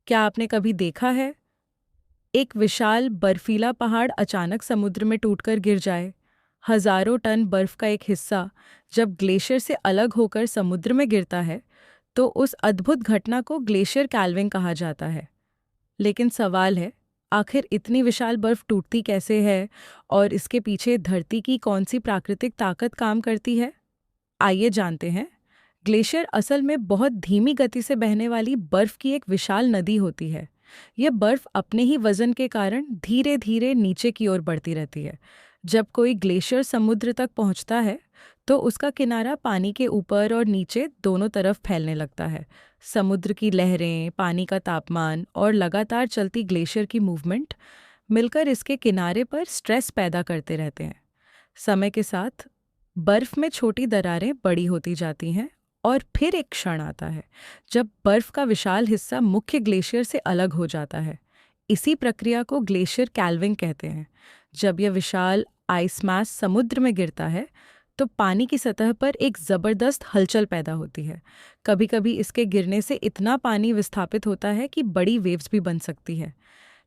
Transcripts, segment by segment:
क्या आपने कभी देखा है एक विशाल बर्फीला पहाड़ अचानक समुद्र में टूटकर गिर जाए? हजारों टन बर्फ का एक हिस्सा जब ग्लेशियर से अलग होकर समुद्र में गिरता है तो उस अद्भुत घटना को ग्लेशियर कैल्विंग कहा जाता है। लेकिन सवाल है, आखिर इतनी विशाल बर्फ टूटती कैसे है और इसके पीछे धरती की कौन सी प्राकृतिक ताकत काम करती है? आइए जानते हैं। ग्लेशियर असल में बहुत धीमी गति से बहने वाली बर्फ की एक विशाल नदी होती है। यह बर्फ अपने ही वजन के कारण धीरे धीरे नीचे की ओर बढ़ती रहती है। जब कोई ग्लेशियर समुद्र तक पहुंचता है तो उसका किनारा पानी के ऊपर और नीचे दोनों तरफ फैलने लगता है। समुद्र की लहरें, पानी का तापमान और लगातार चलती ग्लेशियर की मूवमेंट मिलकर इसके किनारे पर स्ट्रेस पैदा करते रहते हैं। समय के साथ बर्फ में छोटी दरारें बड़ी होती जाती हैं और फिर एक क्षण आता है जब बर्फ का विशाल हिस्सा मुख्य ग्लेशियर से अलग हो जाता है। इसी प्रक्रिया को ग्लेशियर कैल्विंग कहते हैं। जब यह विशाल आइस मास समुद्र में गिरता है तो पानी की सतह पर एक जबरदस्त हलचल पैदा होती है। कभी-कभी इसके गिरने से इतना पानी विस्थापित होता है कि बड़ी वेव्स भी बन सकती है।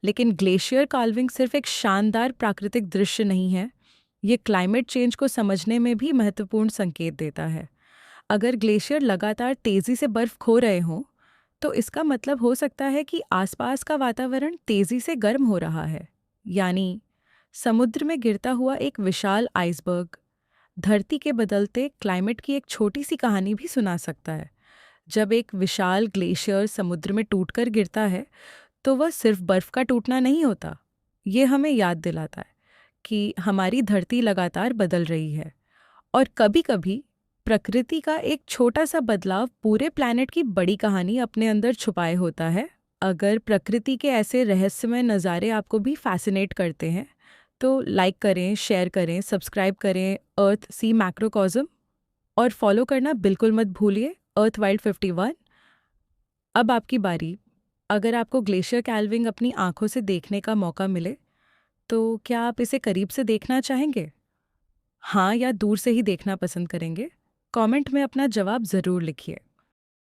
लेकिन ग्लेशियर कैल्विंग सिर्फ एक शानदार प्राकृतिक दृश्य नहीं है, ये क्लाइमेट चेंज को समझने में भी महत्वपूर्ण संकेत देता है। अगर ग्लेशियर लगातार तेजी से बर्फ खो रहे हों तो इसका मतलब हो सकता है कि आसपास का वातावरण तेजी से गर्म हो रहा है। यानी समुद्र में गिरता हुआ एक विशाल आइसबर्ग धरती के बदलते क्लाइमेट की एक छोटी सी कहानी भी सुना सकता है। जब एक विशाल ग्लेशियर समुद्र में टूटकर गिरता है तो वह सिर्फ बर्फ का टूटना नहीं होता, ये हमें याद दिलाता है कि हमारी धरती लगातार बदल रही है और कभी-कभी प्रकृति का एक छोटा सा बदलाव पूरे प्लैनेट की बड़ी कहानी अपने अंदर छुपाए होता है। अगर प्रकृति के ऐसे रहस्यमय नज़ारे आपको भी फैसिनेट करते हैं तो लाइक करें, शेयर करें, सब्सक्राइब करें अर्थ सी मैक्रोकॉज़म और फॉलो करना बिल्कुल मत भूलिए अर्थ वाइल्ड 51। अब आपकी बारी। अगर आपको ग्लेशियर कैल्विंग अपनी आंखों से देखने का मौका मिले तो क्या आप इसे करीब से देखना चाहेंगे? हाँ या दूर से ही देखना पसंद करेंगे? कमेंट में अपना जवाब ज़रूर लिखिए।